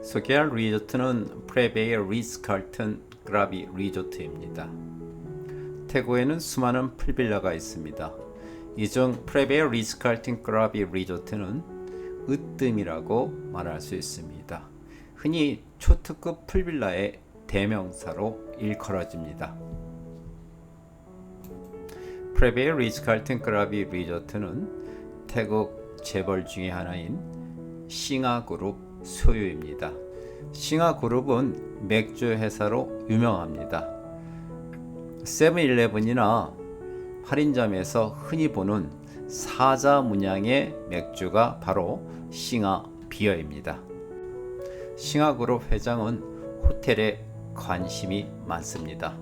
소개할 리조트는 프레베이 리츠칼튼 그라비 리조트입니다. 태국에는 수많은 풀빌라가 있습니다. 이 중 프레베이 리츠칼튼 그라비 리조트는 으뜸이라고 말할 수 있습니다. 흔히 초특급 풀빌라의 대명사로 일컬어집니다. 프레베이 리츠칼튼 그라비 리조트는 태국 재벌 중의 하나인 싱하그룹 소유입니다. 싱하그룹은 맥주 회사로 유명합니다. 세븐일레븐이나 할인점에서 흔히 보는 사자 문양의 맥주가 바로 싱하 비어입니다. 싱하그룹 회장은 호텔에 관심이 많습니다.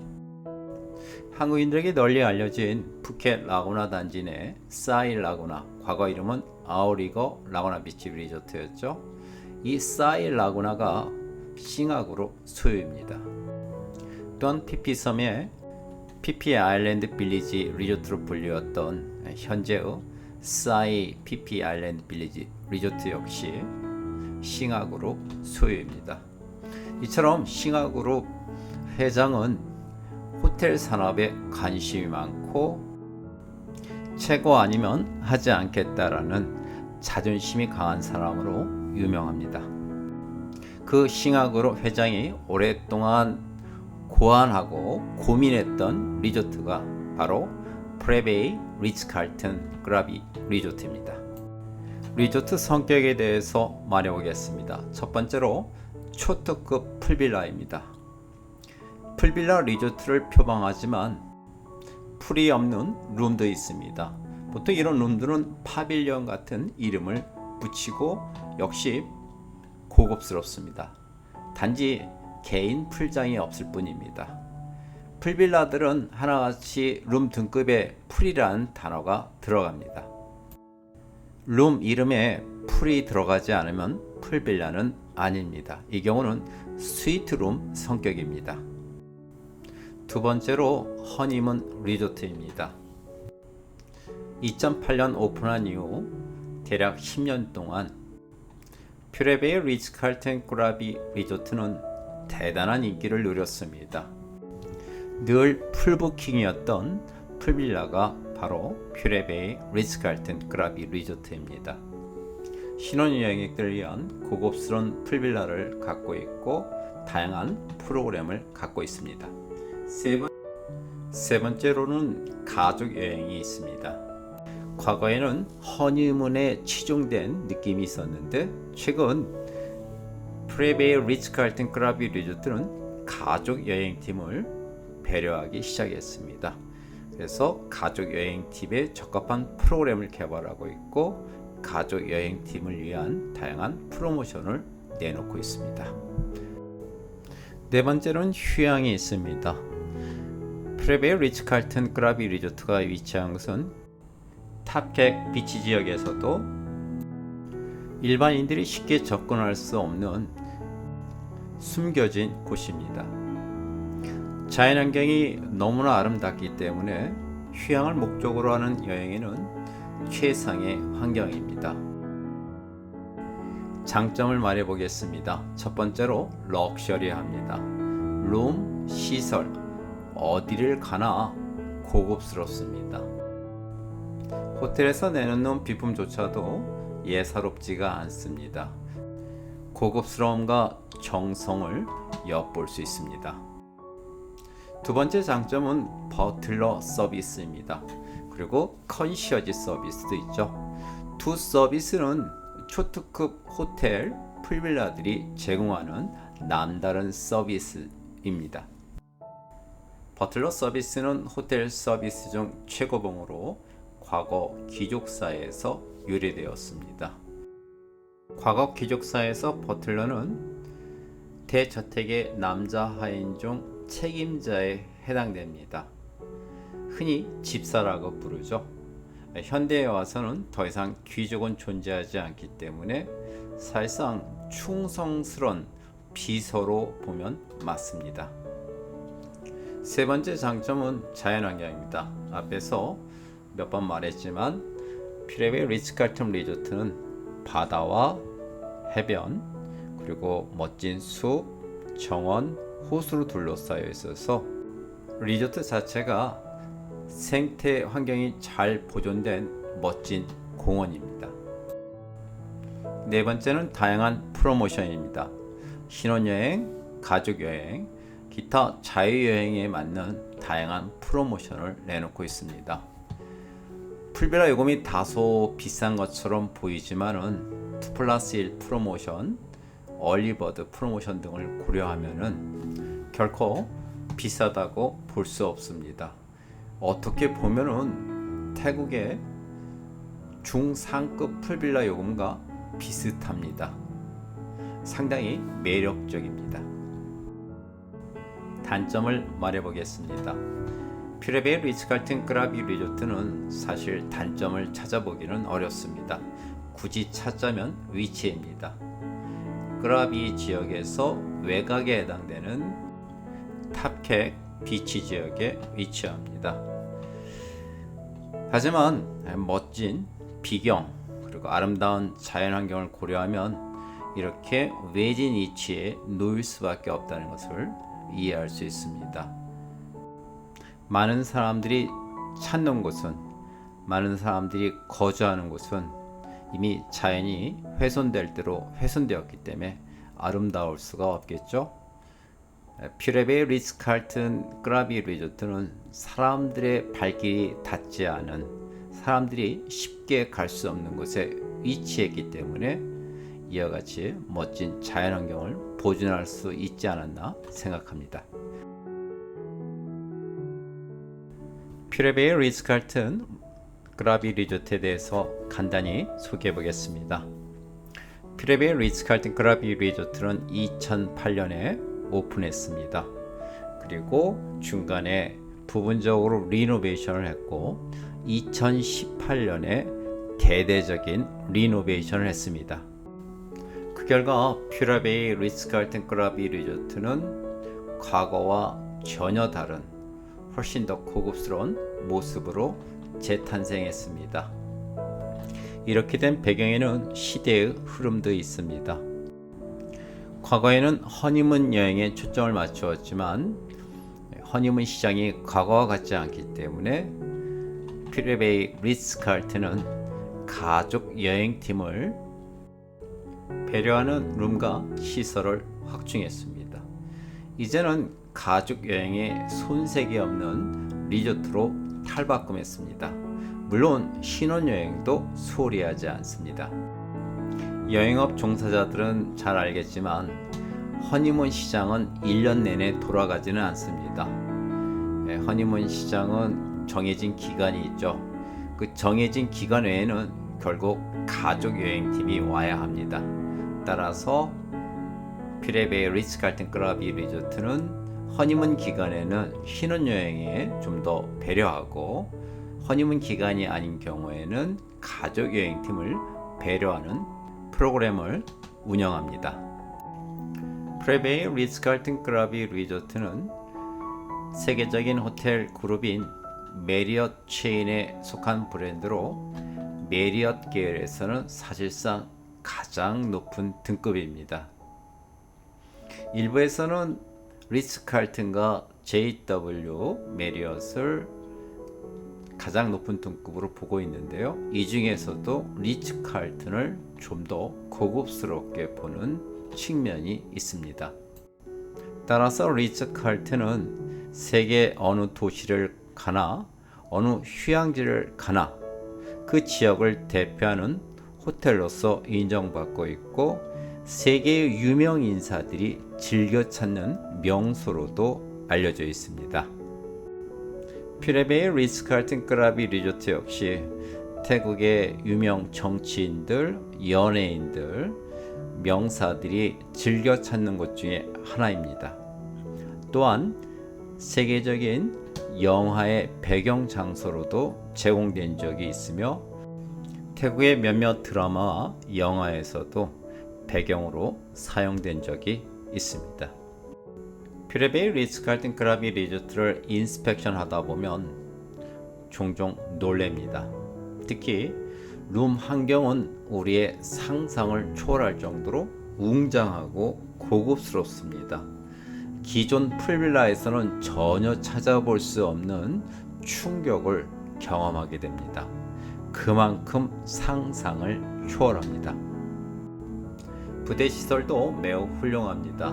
한국인들에게 널리 알려진 푸켓 라구나 단지 내 싸이 라구나, 과거 이름은 아오리거 라구나 비치 리조트였죠. 이 싸이 라구나가 싱하그룹 소유입니다. 또한 피피섬의 피피 아일랜드 빌리지 리조트로 불리웠던 현재의 싸이 피피 아일랜드 빌리지 리조트 역시 싱하그룹 소유입니다. 이처럼 싱하그룹 회장은 호텔 산업에 관심이 많고 최고 아니면 하지 않겠다라는 자존심이 강한 사람으로 유명합니다. 그 싱하그룹 회장이 오랫동안 고안하고 고민했던 리조트가 바로 프레베이 리츠칼튼 그라비 리조트입니다. 리조트 성격에 대해서 말해보겠습니다. 첫 번째로 초특급 풀빌라입니다. 풀빌라 리조트를 표방하지만 풀이 없는 룸도 있습니다. 보통 이런 룸들은 파빌리온 같은 이름을 붙이고 역시 고급스럽습니다. 단지 개인 풀장이 없을 뿐입니다. 풀빌라들은 하나같이 룸 등급에 풀이라는 단어가 들어갑니다. 룸 이름에 풀이 들어가지 않으면 풀빌라는 아닙니다. 이 경우는 스위트룸 성격입니다. 두 번째로 허니문 리조트입니다. 2008년 오픈한 이후 대략 10년 동안 프레베이 리츠칼튼 그라비 리조트는 대단한 인기를 누렸습니다. 늘 풀부킹이었던 풀빌라가 바로 프레베이 리츠칼튼 그라비 리조트입니다. 신혼여행객들을 위한 고급스러운 풀빌라를 갖고 있고 다양한 프로그램을 갖고 있습니다. 세 번째로는 가족 여행이 있습니다. 과거에는 허니문에 치중된 느낌이 있었는데 최근 프레베이 리츠칼튼 그라비 리조트는 가족 여행팀을 배려하기 시작했습니다. 그래서 가족 여행팀에 적합한 프로그램을 개발하고 있고 가족 여행팀을 위한 다양한 프로모션을 내놓고 있습니다. 네 번째로는 휴양이 있습니다. 프레베이 리츠칼튼 그라비 리조트가 위치한 곳은 탑객 비치 지역에서도 일반인들이 쉽게 접근할 수 없는 숨겨진 곳입니다. 자연환경이 너무나 아름답기 때문에 휴양을 목적으로 하는 여행에는 최상의 환경입니다. 장점을 말해보겠습니다. 첫 번째로 럭셔리합니다. 룸, 시설, 어디를 가나 고급스럽습니다. 호텔에서 내놓는 비품조차도 예사롭지가 않습니다. 고급스러움과 정성을 엿볼 수 있습니다. 두 번째 장점은 버틀러 서비스입니다. 그리고 컨시어지 서비스도 있죠. 두 서비스는 초특급 호텔 풀빌라들이 제공하는 남다른 서비스입니다. 버틀러 서비스는 호텔 서비스 중 최고봉으로 과거 귀족사에서 유래되었습니다. 과거 귀족사에서 버틀러는 대저택의 남자 하인 중 책임자에 해당됩니다. 흔히 집사라고 부르죠. 현대에 와서는 더 이상 귀족은 존재하지 않기 때문에 사실상 충성스런 비서로 보면 맞습니다. 세 번째 장점은 자연환경입니다. 앞에서 몇 번 말했지만 프레베이 리츠칼튼 리조트는 바다와 해변 그리고 멋진 숲, 정원, 호수로 둘러싸여 있어서 리조트 자체가 생태 환경이 잘 보존된 멋진 공원입니다. 네 번째는 다양한 프로모션입니다. 신혼여행, 가족여행, 기타 자유여행에 맞는 다양한 프로모션을 내놓고 있습니다. 풀빌라 요금이 다소 비싼 것처럼 보이지만은 2+1 프로모션, 얼리버드 프로모션 등을 고려하면은 결코 비싸다고 볼 수 없습니다. 어떻게 보면은 태국의 중상급 풀빌라 요금과 비슷합니다. 상당히 매력적입니다. 단점을 말해보겠습니다. 퓨레베이 리츠칼튼 크라비 리조트는 사실 단점을 찾아보기는 어렵습니다. 굳이 찾자면 위치입니다. 크라비 지역에서 외곽에 해당되는 탑캣 비치 지역에 위치합니다. 하지만 멋진 비경 그리고 아름다운 자연환경을 고려하면 이렇게 외진 위치에 놓일 수밖에 없다는 것을 이해할 수 있습니다. 많은 사람들이 찾는 곳은, 많은 사람들이 거주하는 곳은 이미 자연이 훼손될 대로 훼손되었기 때문에 아름다울 수가 없겠죠. 퓨레베이 리츠칼튼 크라비 리조트는 사람들의 발길이 닿지 않은, 사람들이 쉽게 갈 수 없는 곳에 위치했기 때문에 이와 같이 멋진 자연환경을 보존할 수 있지 않았나 생각합니다. 퓨레베이 리츠칼튼 크라비 리조트에 대해서 간단히 소개해 보겠습니다. 퓨레베이 리츠칼튼 크라비 리조트는 2008년에 오픈했습니다. 그리고 중간에 부분적으로 리노베이션을 했고 2018년에 대대적인 리노베이션을 했습니다. 그 결과 퓨레베이 리츠칼튼 크라비 리조트는 과거와 전혀 다른 훨씬 더 고급스러운 모습으로 재탄생했습니다. 이렇게 된 배경에는 시대의 흐름도 있습니다. 과거에는 허니문 여행에 초점을 맞추었지만 허니문 시장이 과거와 같지 않기 때문에 퓨레베이 리츠칼튼은 가족 여행팀을 배려하는 룸과 시설을 확충했습니다. 이제는 가족 여행에 손색이 없는 리조트로 탈바꿈했습니다. 물론 신혼여행도 소홀히 하지 않습니다. 여행업 종사자들은 잘 알겠지만 허니문 시장은 1년 내내 돌아가지는 않습니다. 허니문 시장은 정해진 기간이 있죠. 그 정해진 기간 외에는 결국 가족 여행팀이 와야 합니다. 따라서 퓨레베이 리츠칼튼 크라비 리조트는 허니문 기간에는 신혼여행에 좀 더 배려하고 허니문 기간이 아닌 경우에는 가족 여행팀을 배려하는 프로그램을 운영합니다. 퓨레베이 리츠칼튼 크라비 리조트는 세계적인 호텔 그룹인 메리엇 체인에 속한 브랜드로 메리엇 계열에서는 사실상 가장 높은 등급입니다. 일부에서는 리츠칼튼과 JW 메리엇을 가장 높은 등급으로 보고 있는데요. 이 중에서도 리츠칼튼을 좀 더 고급스럽게 보는 측면이 있습니다. 따라서 리츠칼튼은 세계 어느 도시를 가나 어느 휴양지를 가나 그 지역을 대표하는 호텔로서 인정받고 있고 세계의 유명 인사들이 즐겨 찾는 명소로도 알려져 있습니다. 퓨레베이 리츠칼튼 크라비 리조트 역시 태국의 유명 정치인들, 연예인들, 명사들이 즐겨 찾는 곳 중에 하나입니다. 또한 세계적인 영화의 배경 장소로도 제공된 적이 있으며 태국의 몇몇 드라마와 영화에서도 배경으로 사용된 적이 있습니다. 퓨레베이 리츠칼튼 크라비 리조트를 인스펙션 하다 보면 종종 놀랍니다. 특히 룸 환경은 우리의 상상을 초월할 정도로 웅장하고 고급스럽습니다. 기존 풀빌라에서는 전혀 찾아볼 수 없는 충격을 경험하게 됩니다. 그만큼 상상을 초월합니다. 부대 시설도 매우 훌륭합니다.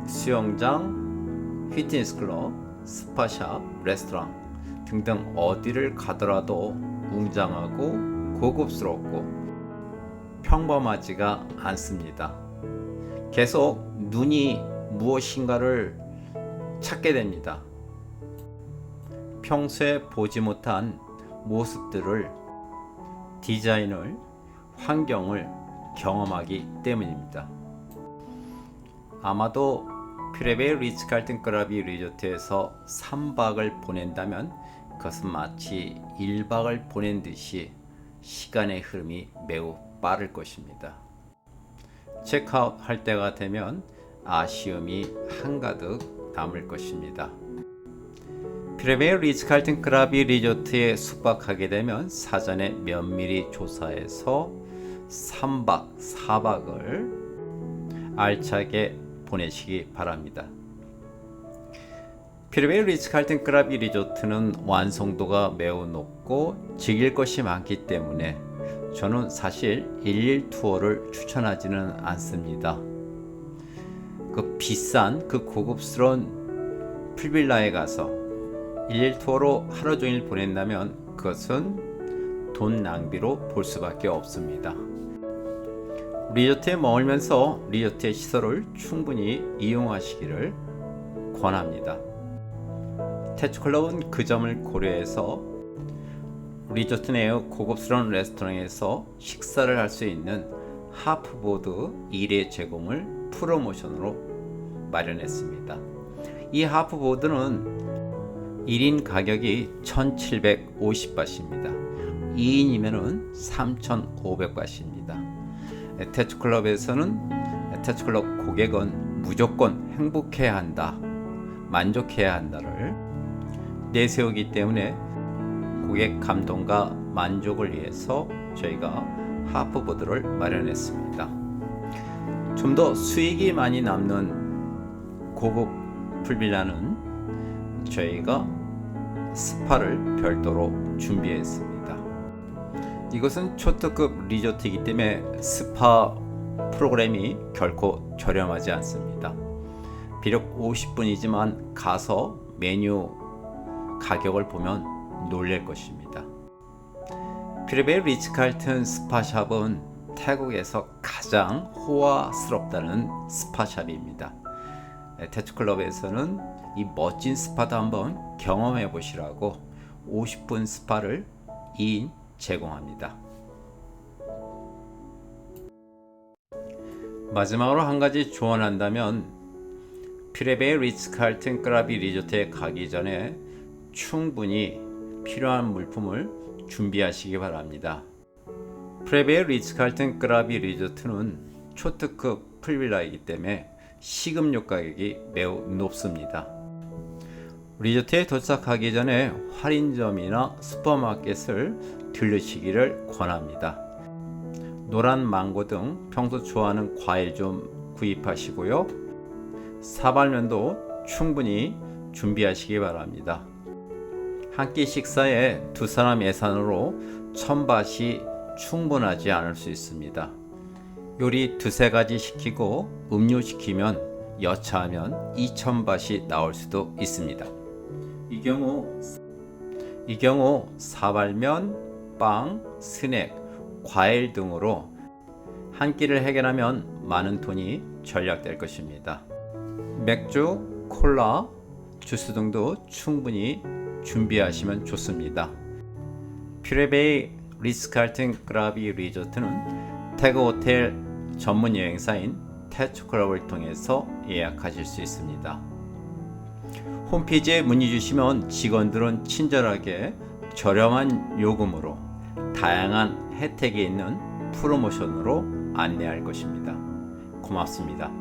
수영장, 피트니스 클럽, 스파샵, 레스토랑 등등 어디를 가더라도 웅장하고 고급스럽고 평범하지가 않습니다. 계속 눈이 무엇인가를 찾게 됩니다. 평소에 보지 못한 모습들을, 디자인을, 환경을 경험하기 때문입니다. 아마도 퓨레베 리츠칼튼 크라비 리조트에서 3박을 보낸다면 그것은 마치 1박을 보낸 듯이 시간의 흐름이 매우 빠를 것입니다. 체크아웃 할 때가 되면 아쉬움이 한가득 남을 것입니다. 퓨레베 리츠칼튼 크라비 리조트에 숙박하게 되면 사전에 면밀히 조사해서 3박 4박을 알차게 보내시기 바랍니다. 퓨레베 리츠칼튼 크라비 리조트는 완성도가 매우 높고 즐길 것이 많기 때문에 저는 사실 일일 투어를 추천하지는 않습니다. 그 비싼 그 고급스러운 풀빌라에 가서 일일 투어로 하루 종일 보낸다면 그것은 돈 낭비로 볼 수밖에 없습니다. 리조트에 머물면서 리조트의 시설을 충분히 이용하시기를 권합니다. 태츠클럽은 그 점을 고려해서 리조트 내의 고급스러운 레스토랑에서 식사를 할 수 있는 하프보드 1회 제공을 프로모션으로 마련했습니다. 이 하프보드는 1인 가격이 1,750바트입니다. 2인이면 3,500바트입니다. 태츠클럽에서는 태츠클럽 고객은 무조건 행복해야 한다, 만족해야 한다를 내세우기 때문에 고객 감동과 만족을 위해서 저희가 하프보드를 마련했습니다. 좀 더 수익이 많이 남는 고급 풀빌라는 저희가 스파를 별도로 준비했습니다. 이것은 초특급 리조트이기 때문에 스파 프로그램이 결코 저렴하지 않습니다. 비록 50분이지만 가서 메뉴 가격을 보면 놀랄 것입니다. 퓨레베 리츠칼튼 스파샵은 태국에서 가장 호화스럽다는 스파샵입니다. 태츠클럽에서는 이 멋진 스파도 한번 경험해 보시라고 50분 스파를 2인 제공합니다. 마지막으로 한 가지 조언한다면 퓨레베 리츠칼튼 크라비 리조트에 가기 전에 충분히 필요한 물품을 준비하시기 바랍니다. 퓨레베 리츠칼튼 크라비 리조트는 초특급 풀빌라이기 때문에 식음료 가격이 매우 높습니다. 리조트에 도착하기 전에 할인점이나 슈퍼마켓을 들르시기를 권합니다. 노란 망고 등 평소 좋아하는 과일 좀 구입하시고요. 사발면도 충분히 준비하시기 바랍니다. 한 끼 식사에 두 사람 예산으로 1,000바트이 충분하지 않을 수 있습니다. 요리 두세 가지 시키고 음료 시키면 여차하면 2,000바트이 나올 수도 있습니다. 이 경우 사발면, 빵, 스낵, 과일 등으로 한 끼를 해결하면 많은 돈이 절약될 것입니다. 맥주, 콜라, 주스 등도 충분히 준비하시면 좋습니다. 퓨레베 리츠칼튼 크라비 리조트는 태국 호텔 전문 여행사인 태츠클럽을 통해서 예약하실 수 있습니다. 홈페이지에 문의 주시면 직원들은 친절하게 저렴한 요금으로 다양한 혜택이 있는 프로모션으로 안내할 것입니다. 고맙습니다.